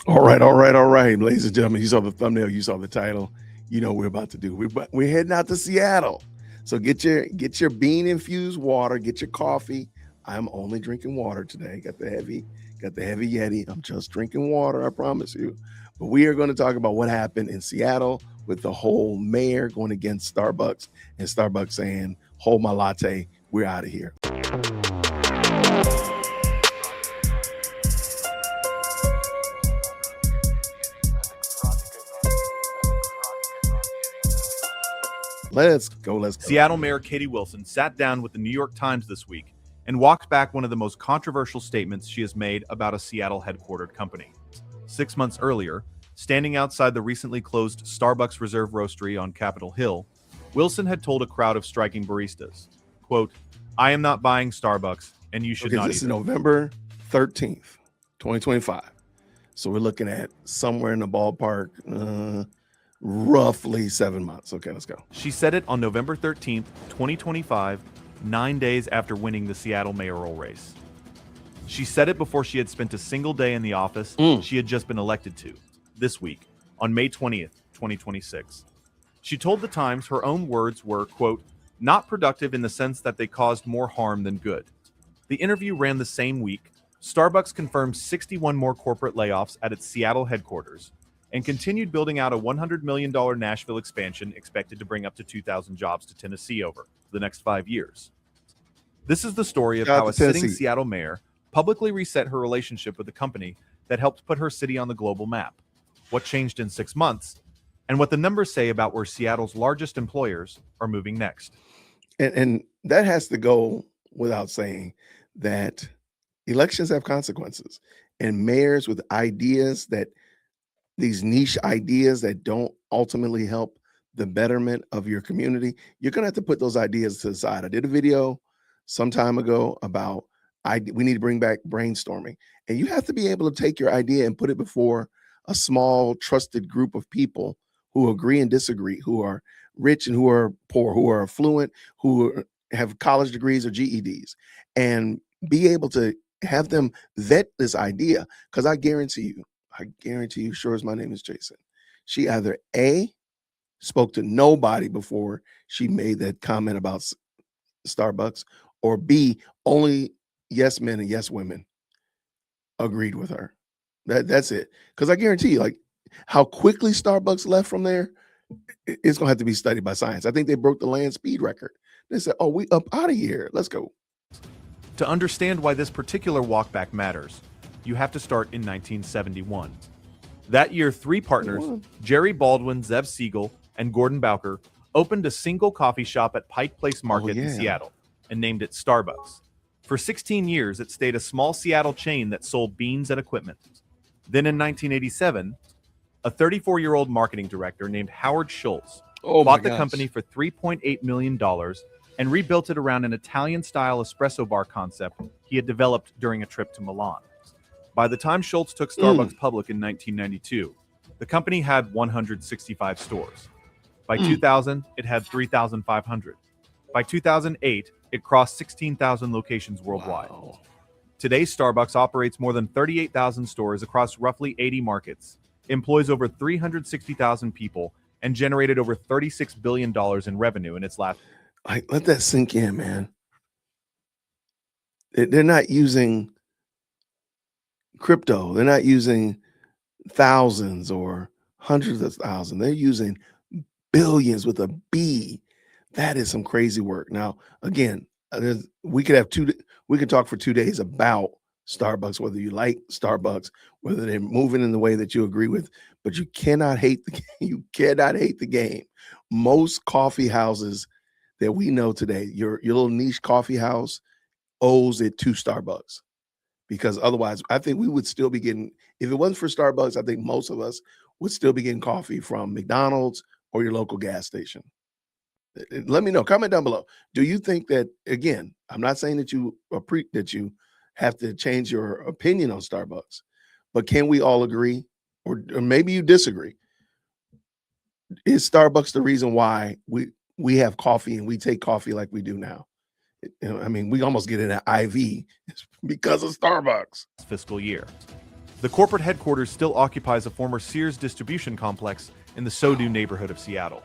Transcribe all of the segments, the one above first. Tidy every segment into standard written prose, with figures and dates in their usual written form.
All right, ladies and gentlemen. You saw the thumbnail, you saw the title. You know what we're about to do. We're heading out to Seattle. So get your bean infused water, get your coffee. I'm only drinking water today. Got the heavy Yeti. I'm just drinking water, I promise you. But we are going to talk about what happened in Seattle with the whole mayor going against Starbucks and Starbucks saying, "Hold my latte. We're out of here." Let's go. Seattle Mayor Katie Wilson sat down with the New York Times this week and walked back one of the most controversial statements she has made about a Seattle headquartered company. 6 months earlier, standing outside the recently closed Starbucks Reserve Roastery on Capitol Hill, Wilson had told a crowd of striking baristas, quote, "I am not buying Starbucks, and you should not This either." is November 13th, 2025. So we're looking at somewhere in the ballpark, roughly 7 months. Okay, let's go. She said it on November 13th, 2025, 9 days after winning the Seattle mayoral race. She said it before she had spent a single day in the office she had just been elected to, this week, on May 20th, 2026. She told the Times her own words were, quote, "not productive in the sense that they caused more harm than good." The interview ran the same week. Starbucks confirmed 61 more corporate layoffs at its Seattle headquarters and continued building out a $100 million Nashville expansion expected to bring up to 2,000 jobs to Tennessee over the next 5 years. This is the story of how a sitting Seattle mayor publicly reset her relationship with the company that helped put her city on the global map, what changed in 6 months, and what the numbers say about where Seattle's largest employers are moving next. And that has to go without saying that elections have consequences, and mayors with ideas that these niche ideas that don't ultimately help the betterment of your community, you're going to have to put those ideas to the side. I did a video some time ago about we need to bring back brainstorming, and you have to be able to take your idea and put it before a small trusted group of people who agree and disagree, who are rich and who are poor, who are affluent, who have college degrees or GEDs, and be able to have them vet this idea. Because I guarantee you, sure as my name is Jason, she either A, spoke to nobody before she made that comment about Starbucks, or B, only yes men and yes women agreed with her. That's it. Because I guarantee you, like, how quickly Starbucks left from there, it's gonna have to be studied by science. I think they broke the land speed record. They said, "Oh, we up out of here. Let's go." To understand why this particular walkback matters, you have to start in 1971. That year, three partners, Jerry Baldwin, Zev Siegel, and Gordon Bowker, opened a single coffee shop at Pike Place Market in Seattle and named it Starbucks. For 16 years, it stayed a small Seattle chain that sold beans and equipment. Then in 1987, a 34-year-old marketing director named Howard Schultz bought the company for $3.8 million and rebuilt it around an Italian-style espresso bar concept he had developed during a trip to Milan. By the time Schultz took Starbucks public in 1992, the company had 165 stores. By 2000, it had 3,500. By 2008, it crossed 16,000 locations worldwide. Wow. Today, Starbucks operates more than 38,000 stores across roughly 80 markets, employs over 360,000 people, and generated over $36 billion in revenue in its last. Let that sink in, man. They're not using crypto. They're not using thousands or hundreds of thousands. They're using billions with a B. That is some crazy work. Now, again, we could talk for 2 days about Starbucks, whether you like Starbucks, whether they're moving in the way that you agree with, but you cannot hate the game. You cannot hate the game. Most coffee houses that we know today, your little niche coffee house owes it to Starbucks, because otherwise I think we would still be getting, if it wasn't for Starbucks, I think most of us would still be getting coffee from McDonald's or your local gas station. Let me know. Comment down below. Do you think that, again, I'm not saying that you have to change your opinion on Starbucks, but can we all agree, or maybe you disagree? Is Starbucks the reason why we have coffee and we take coffee like we do now? I mean, we almost get an IV because of Starbucks. Fiscal year. The corporate headquarters still occupies a former Sears distribution complex in the SoDo neighborhood of Seattle.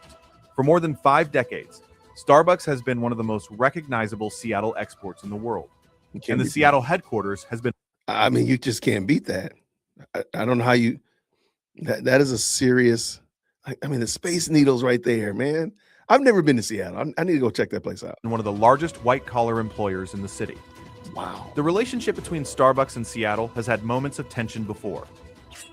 For more than 5 decades, Starbucks has been one of the most recognizable Seattle exports in the world. And the Seattle headquarters has been... I mean, you just can't beat that. I don't know how you... That is a serious... I mean, the Space Needle's right there, man. I've never been to Seattle. I need to go check that place out. one of the largest white-collar employers in the city. Wow. The relationship between Starbucks and Seattle has had moments of tension before.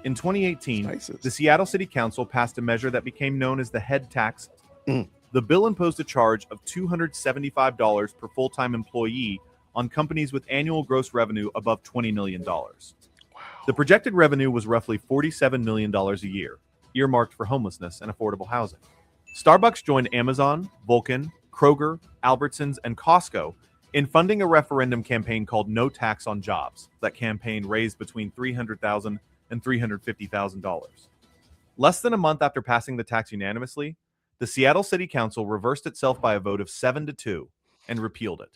In 2018, the Seattle City Council passed a measure that became known as the head tax. The bill imposed a charge of $275 per full-time employee on companies with annual gross revenue above $20 million. Wow. The projected revenue was roughly $47 million a year, earmarked for homelessness and affordable housing. Starbucks joined Amazon, Vulcan, Kroger, Albertsons, and Costco in funding a referendum campaign called No Tax on Jobs. That campaign raised between $300,000 and $350,000. Less than a month after passing the tax unanimously, the Seattle City Council reversed itself by a vote of 7-2 and repealed it.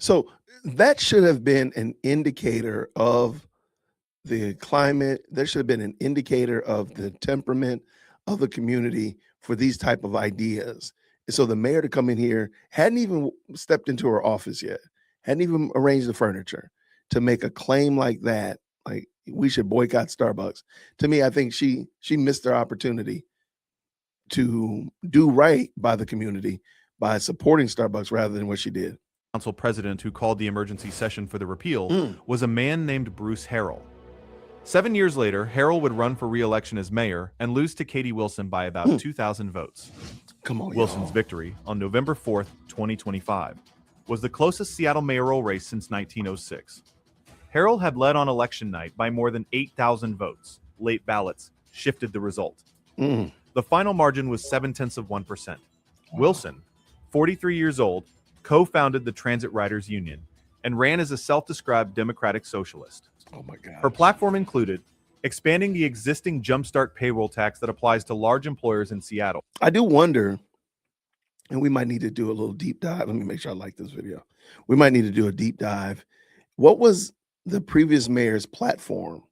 So that should have been an indicator of the climate. There should have been an indicator of the temperament of the community for these type of ideas. And so the mayor to come in here hadn't even stepped into her office yet, hadn't even arranged the furniture to make a claim like that, like we should boycott Starbucks. To me, I think she missed her opportunity to do right by the community by supporting Starbucks rather than what she did. Council president who called the emergency session for the repeal was a man named Bruce Harrell. 7 years later, Harrell would run for re-election as mayor and lose to Katie Wilson by about 2,000 votes. Come on, Wilson's victory on November 4th, 2025, was the closest Seattle mayoral race since 1906. Harrell had led on election night by more than 8,000 votes. Late ballots shifted the result. The final margin was 0.7%. Wilson, 43 years old, co-founded the Transit Riders Union and ran as a self-described democratic socialist. Oh my God. Her platform included expanding the existing Jumpstart payroll tax that applies to large employers in Seattle. I do wonder, and we might need to do a little deep dive. Let me make sure I like this video. We might need to do a deep dive. What was the previous mayor's platform?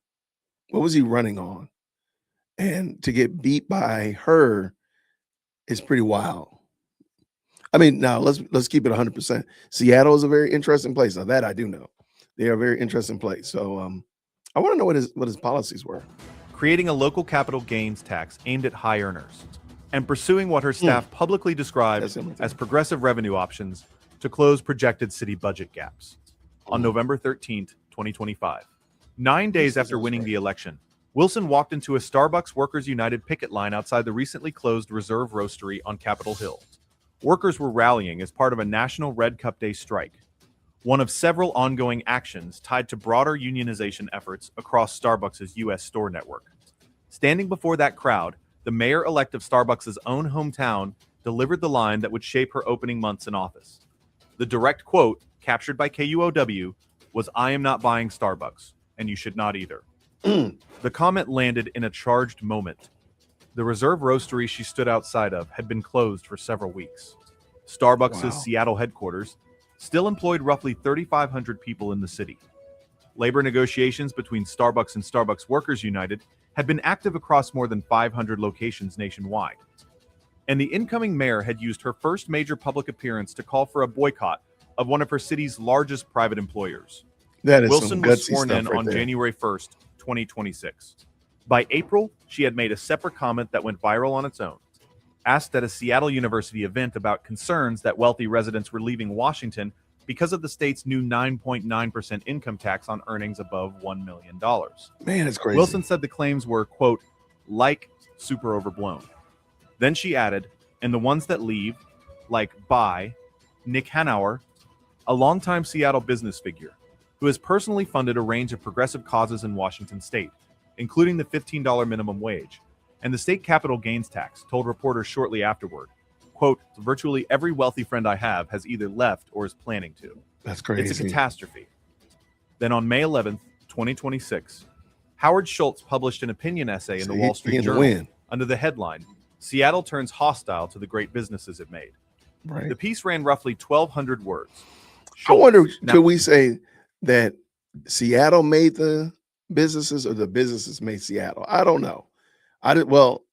What was he running on? And to get beat by her is pretty wild. I mean, now let's keep it 100%. Seattle is a very interesting place. Now that I do know, they are a very interesting place. So I want to know what his policies were. Creating a local capital gains tax aimed at high earners, and pursuing what her staff publicly described as progressive revenue options to close projected city budget gaps. On November 13th, 2025, 9 days after winning the election, Wilson walked into a Starbucks Workers United picket line outside the recently closed Reserve Roastery on Capitol Hill. Workers were rallying as part of a national Red Cup Day strike, one of several ongoing actions tied to broader unionization efforts across Starbucks' U.S. store network. Standing before that crowd, the mayor-elect of Starbucks' own hometown delivered the line that would shape her opening months in office. The direct quote, captured by KUOW, was, "I am not buying Starbucks, and you should not either." The comment landed in a charged moment. The Reserve Roastery she stood outside of had been closed for several weeks. Starbucks' Seattle headquarters still employed roughly 3,500 people in the city. Labor negotiations between Starbucks and Starbucks Workers United had been active across more than 500 locations nationwide. And the incoming mayor had used her first major public appearance to call for a boycott of one of her city's largest private employers. That is Wilson was some gutsy sworn stuff in right on there. January 1st, 2026. By April, she had made a separate comment that went viral on its own. Asked at a Seattle University event about concerns that wealthy residents were leaving Washington because of the state's new 9.9% income tax on earnings above $1 million. Man, it's crazy. Wilson said the claims were, quote, like super overblown. Then she added, and the ones that leave, like by Nick Hanauer, a longtime Seattle business figure, who has personally funded a range of progressive causes in Washington state, including the $15 minimum wage, and the state capital gains tax, told reporters shortly afterward, quote, virtually every wealthy friend I have has either left or is planning to. That's crazy. It's a catastrophe. Then on May 11th, 2026, Howard Schultz published an opinion essay in the Wall Street Journal under the headline, Seattle turns hostile to the great businesses it made. Right. The piece ran roughly 1,200 words. I wonder, could we say that Seattle made the businesses or the businesses made Seattle? I don't know. Well,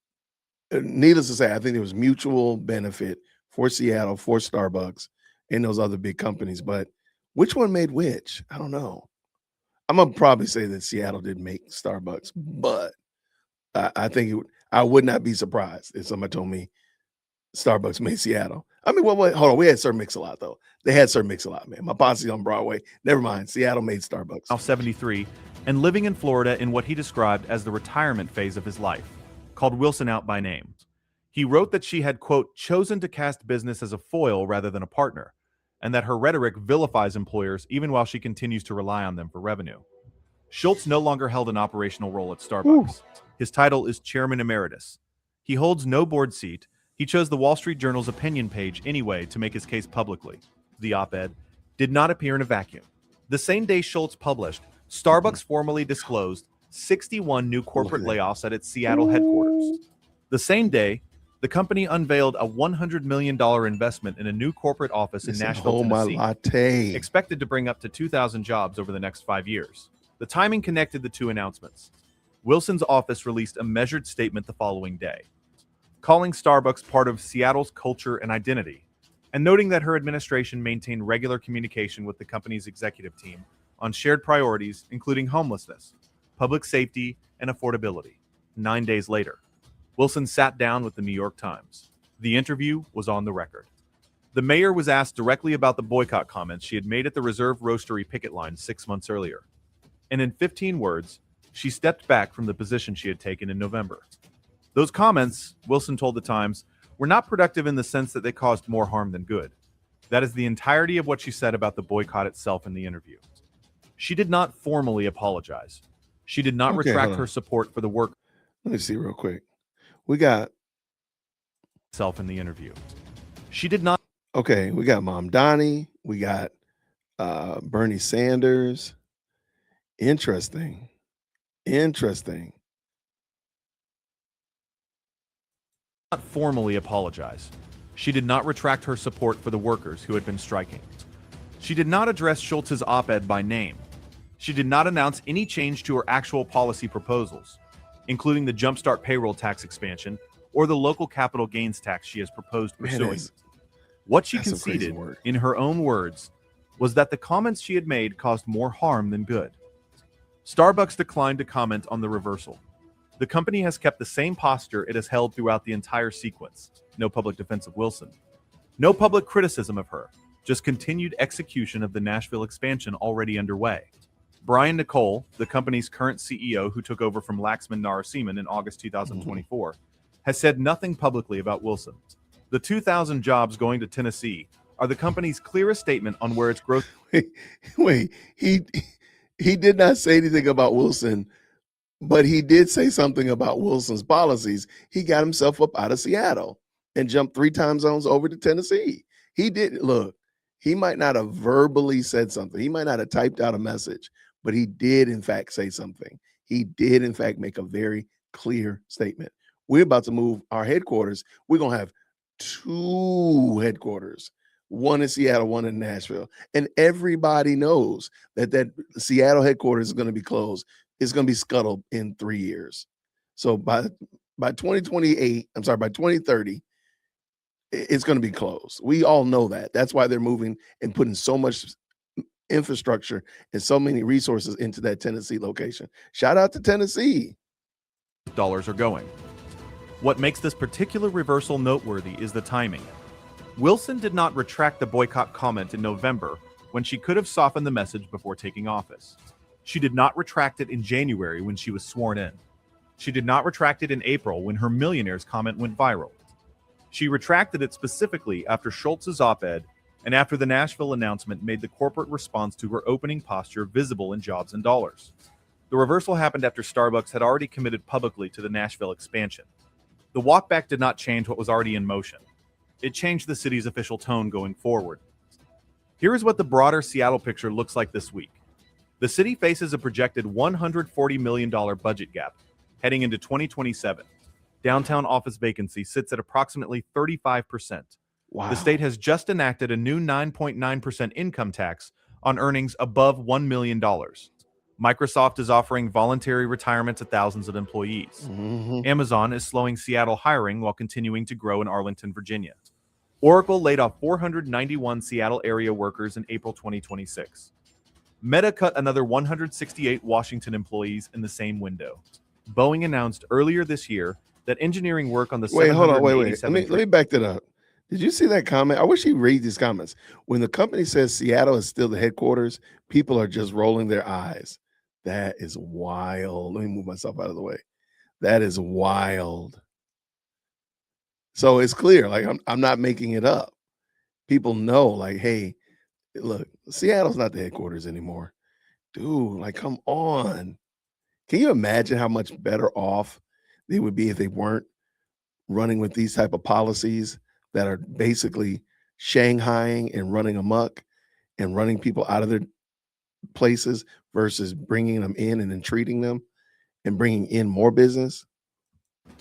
needless to say, I think there was mutual benefit for Seattle, for Starbucks, and those other big companies. But which one made which? I don't know. I'm gonna probably say that Seattle didn't make Starbucks, but I think I would not be surprised if somebody told me Starbucks made Seattle. I mean, hold on. We had Sir Mix-a-Lot though. They had Sir Mix-a-Lot, man. My posse on Broadway. Never mind. Seattle made Starbucks. Now 73, and living in Florida in what he described as the retirement phase of his life, called Wilson out by name. He wrote that she had, quote, chosen to cast business as a foil rather than a partner, and that her rhetoric vilifies employers even while she continues to rely on them for revenue. Schultz no longer held an operational role at Starbucks. His title is Chairman Emeritus. He holds no board seat. He chose the Wall Street Journal's opinion page anyway to make his case publicly. The op-ed did not appear in a vacuum. The same day Schultz published, Starbucks formally disclosed 61 new corporate layoffs at its Seattle headquarters. The same day, the company unveiled a $100 million investment in a new corporate office in Nashville, Tennessee, expected to bring up to 2,000 jobs over the next 5 years. The timing connected the two announcements. Wilson's office released a measured statement the following day, calling Starbucks part of Seattle's culture and identity, and noting that her administration maintained regular communication with the company's executive team on shared priorities, including homelessness, public safety, and affordability. 9 days later, Wilson sat down with the New York Times. The interview was on the record. The mayor was asked directly about the boycott comments she had made at the Reserve Roastery picket line 6 months earlier. And in 15 words, she stepped back from the position she had taken in November. Those comments, Wilson told the Times, were not productive in the sense that they caused more harm than good. That is the entirety of what she said about the boycott itself in the interview. She did not formally apologize. She did not retract her support for the work. Let me see real quick. We got itself in the interview. She did not. Okay, we got Mom Donnie. We got Bernie Sanders. Interesting. Not formally apologize. She did not retract her support for the workers who had been striking. She did not address Schultz's op-ed by name. She did not announce any change to her actual policy proposals, including the Jumpstart payroll tax expansion or the local capital gains tax she has proposed pursuing. What she conceded, in her own words, was that the comments she had made caused more harm than good. Starbucks declined to comment on the reversal. The company has kept the same posture it has held throughout the entire sequence. No public defense of Wilson. No public criticism of her. Just continued execution of the Nashville expansion already underway. Brian Nicole, the company's current CEO who took over from Laxman Narasimhan in August 2024, has said nothing publicly about Wilson. The 2,000 jobs going to Tennessee are the company's clearest statement on where its growth. Wait, he did not say anything about Wilson, but he did say something about Wilson's policies. He got himself up out of Seattle and jumped 3 time zones over to Tennessee. He did. Look, he might not have verbally said something. He might not have typed out a message, but he did, in fact, say something. He did, in fact, make a very clear statement. We're about to move our headquarters. We're going to have 2 headquarters, one in Seattle, one in Nashville. And everybody knows that Seattle headquarters is going to be closed. It's going to be scuttled in 3 years. So by 2028, by 2030, it's going to be closed. We all know that. That's why they're moving and putting so much infrastructure and so many resources into that Tennessee location. Shout out to Tennessee. Dollars are going. What makes this particular reversal noteworthy is the timing. Wilson did not retract the boycott comment in November when she could have softened the message before taking office. She did not retract it in January when she was sworn in. She did not retract it in April when her millionaires comment went viral. She retracted it specifically after Schultz's op-ed and after the Nashville announcement made the corporate response to her opening posture visible in jobs and dollars. The reversal happened after Starbucks had already committed publicly to the Nashville expansion. The walkback did not change what was already in motion. It changed the city's official tone going forward. Here is what the broader Seattle picture looks like this week. The city faces a projected $140 million budget gap heading into 2027. Downtown office vacancy sits at approximately 35%. Wow. The state has just enacted a new 9.9% income tax on earnings above $1 million. Microsoft is offering voluntary retirement to thousands of employees. Mhm. Amazon is slowing Seattle hiring while continuing to grow in Arlington, Virginia. Oracle laid off 491 Seattle area workers in April 2026. Meta cut another 168 Washington employees in the same window. Boeing announced earlier this year that engineering work on the Wait, hold on, wait. 787 Let me back that up. Did you see that comment? I wish you read these comments. When the company says Seattle is still the headquarters, people are just rolling their eyes. That is wild. Let me move myself out of the way. That is wild. So it's clear, like I'm not making it up. People know, like, hey, look, Seattle's not the headquarters anymore. Dude, like, come on. Can you imagine how much better off they would be if they weren't running with these type of policies that are basically shanghaiing and running amok and running people out of their places versus bringing them in and entreating them and bringing in more business?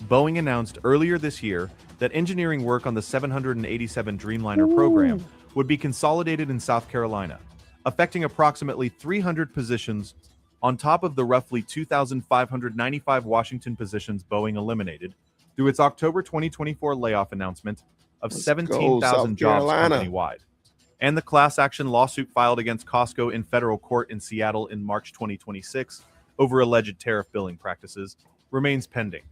Boeing announced earlier this year that engineering work on the 787 Dreamliner program would be consolidated in South Carolina, affecting approximately 300 positions on top of the roughly 2,595 Washington positions Boeing eliminated through its October 2024 layoff announcement of Let's go, 17,000 South jobs Carolina. company-wide. And the class action lawsuit filed against Costco in federal court in Seattle in March 2026 over alleged tariff billing practices remains pending.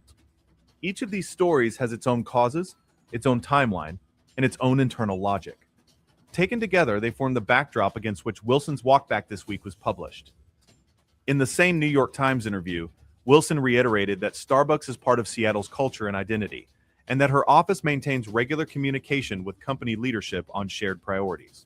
Each of these stories has its own causes, its own timeline, and its own internal logic. Taken together, they form the backdrop against which Wilson's walkback this week was published. In the same New York Times interview, Wilson reiterated that Starbucks is part of Seattle's culture and identity, and that her office maintains regular communication with company leadership on shared priorities.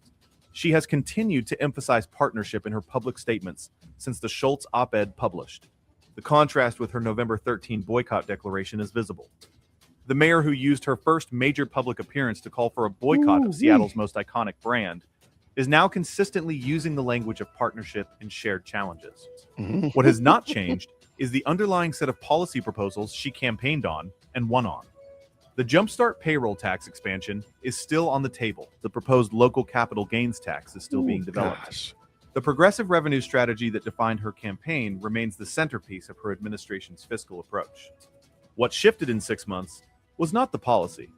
She has continued to emphasize partnership in her public statements since the Schultz op-ed published. The contrast with her November 13 boycott declaration is visible. The mayor, who used her first major public appearance to call for a boycott of Seattle's most iconic brand, is now consistently using the language of partnership and shared challenges. What has not changed is the underlying set of policy proposals she campaigned on and won on. The Jumpstart payroll tax expansion is still on the table. The proposed local capital gains tax is still being developed. Gosh. The progressive revenue strategy that defined her campaign remains the centerpiece of her administration's fiscal approach. What shifted in 6 months was not the policy.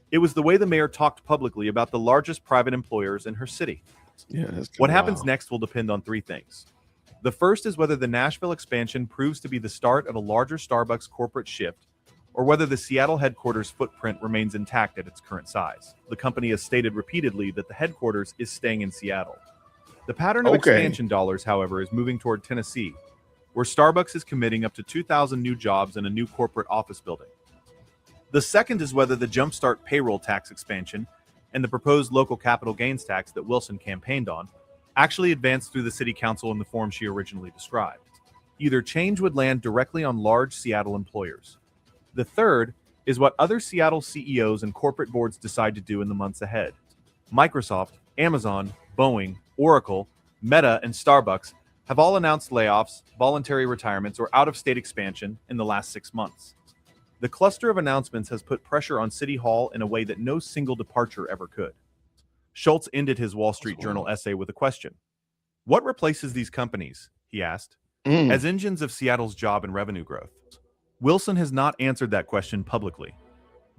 It was the way the mayor talked publicly about the largest private employers in her city. Yeah, that's What kinda happens wild. next will depend on three things. The first is whether the Nashville expansion proves to be the start of a larger Starbucks corporate shift, or whether the Seattle headquarters footprint remains intact at its current size. The company has stated repeatedly that the headquarters is staying in Seattle. The pattern of Okay. expansion dollars, however, is moving toward Tennessee, where Starbucks is committing up to 2,000 new jobs in a new corporate office building. The second is whether the Jumpstart payroll tax expansion and the proposed local capital gains tax that Wilson campaigned on actually advanced through the city council in the form she originally described. Either change would land directly on large Seattle employers. The third is what other Seattle CEOs and corporate boards decide to do in the months ahead. Microsoft, Amazon, Boeing, Oracle, Meta, and Starbucks have all announced layoffs, voluntary retirements, or out-of-state expansion in the last 6 months. The cluster of announcements has put pressure on City Hall in a way that no single departure ever could. Schultz ended his Wall Street Journal essay with a question. What replaces these companies? He asked, as engines of Seattle's job and revenue growth. Wilson has not answered that question publicly.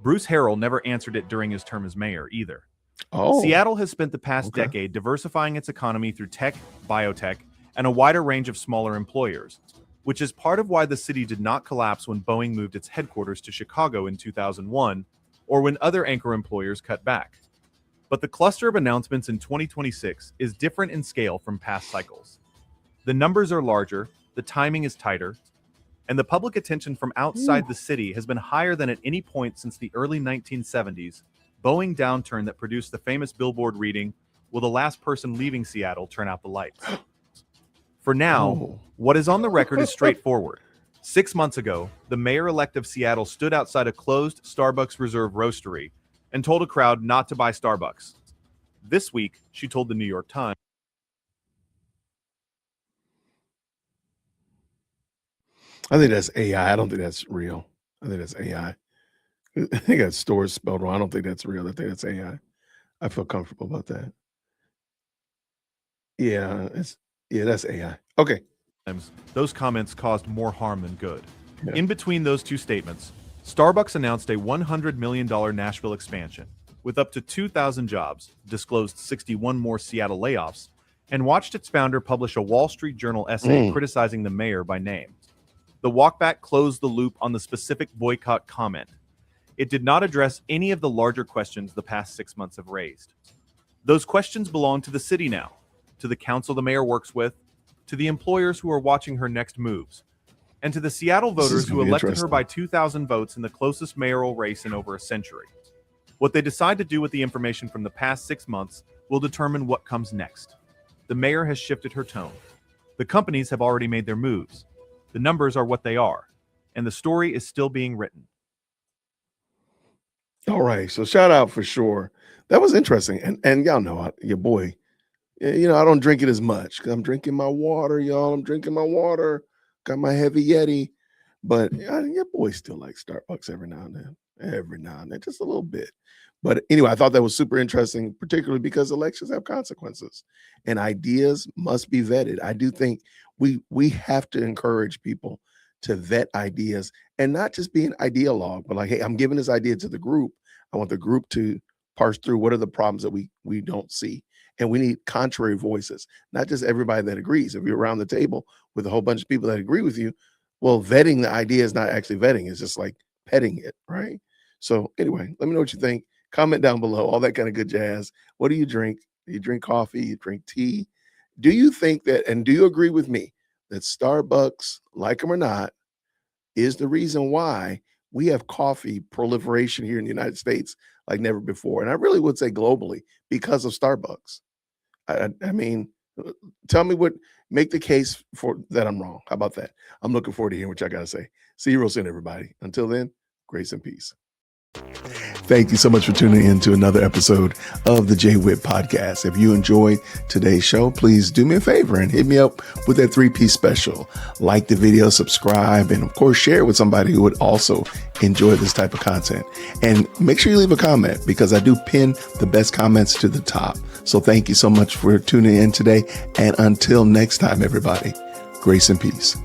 Bruce Harrell never answered it during his term as mayor either. Oh, Seattle has spent the past decade diversifying its economy through tech, biotech, and a wider range of smaller employers, which is part of why the city did not collapse when Boeing moved its headquarters to Chicago in 2001, or when other anchor employers cut back. But the cluster of announcements in 2026 is different in scale from past cycles. The numbers are larger, the timing is tighter, and the public attention from outside the city has been higher than at any point since the early 1970s Boeing downturn that produced the famous billboard reading, "Will the last person leaving Seattle turn out the lights?" For now, what is on the record is straightforward. 6 months ago, the mayor-elect of Seattle stood outside a closed Starbucks Reserve roastery and told a crowd not to buy Starbucks. This week, she told the New York Times, I think that's AI. I don't think that's real. I think that's AI. I think that store is spelled wrong. I don't think that's real. I think that's AI. I feel comfortable about that. Yeah, that's AI. Okay. those comments caused more harm than good. Yeah. In between those two statements, Starbucks announced a $100 million Nashville expansion with up to 2,000 jobs, disclosed 61 more Seattle layoffs, and watched its founder publish a Wall Street Journal essay criticizing the mayor by name. The walkback closed the loop on the specific boycott comment. It did not address any of the larger questions the past 6 months have raised. Those questions belong to the city now, to the council the mayor works with, to the employers who are watching her next moves, and to the Seattle voters who elected her by 2,000 votes in the closest mayoral race in over a century. What they decide to do with the information from the past 6 months will determine what comes next. The mayor has shifted her tone. The companies have already made their moves. The numbers are what they are, and the story is still being written. All right, so shout out for sure. That was interesting, and y'all know your boy. You know, I don't drink it as much because I'm drinking my water, y'all. I'm drinking my water. Got my heavy Yeti, but your boy still likes Starbucks every now and then, just a little bit. But anyway, I thought that was super interesting, particularly because elections have consequences and ideas must be vetted. I do think we have to encourage people to vet ideas and not just be an ideologue, but like, hey, I'm giving this idea to the group. I want the group to parse through what are the problems that we don't see. And we need contrary voices, not just everybody that agrees. If you're around the table with a whole bunch of people that agree with you, well, vetting the idea is not actually vetting. It's just like petting it, right? So anyway, let me know what you think. Comment down below, all that kind of good jazz. What do you drink? Do you drink coffee? You drink tea? Do you think that, and do you agree with me that Starbucks, like them or not, is the reason why we have coffee proliferation here in the United States like never before? And I really would say globally because of Starbucks. I mean, tell me make the case for that I'm wrong. How about that? I'm looking forward to hearing what y'all got to say. See you real soon, everybody. Until then, grace and peace. Thank you so much for tuning in to another episode of the JWhit Podcast. If you enjoyed today's show, please do me a favor and hit me up with that 3-piece special. Like the video, subscribe, and of course, share it with somebody who would also enjoy this type of content. And make sure you leave a comment because I do pin the best comments to the top. So thank you so much for tuning in today. And until next time, everybody, grace and peace.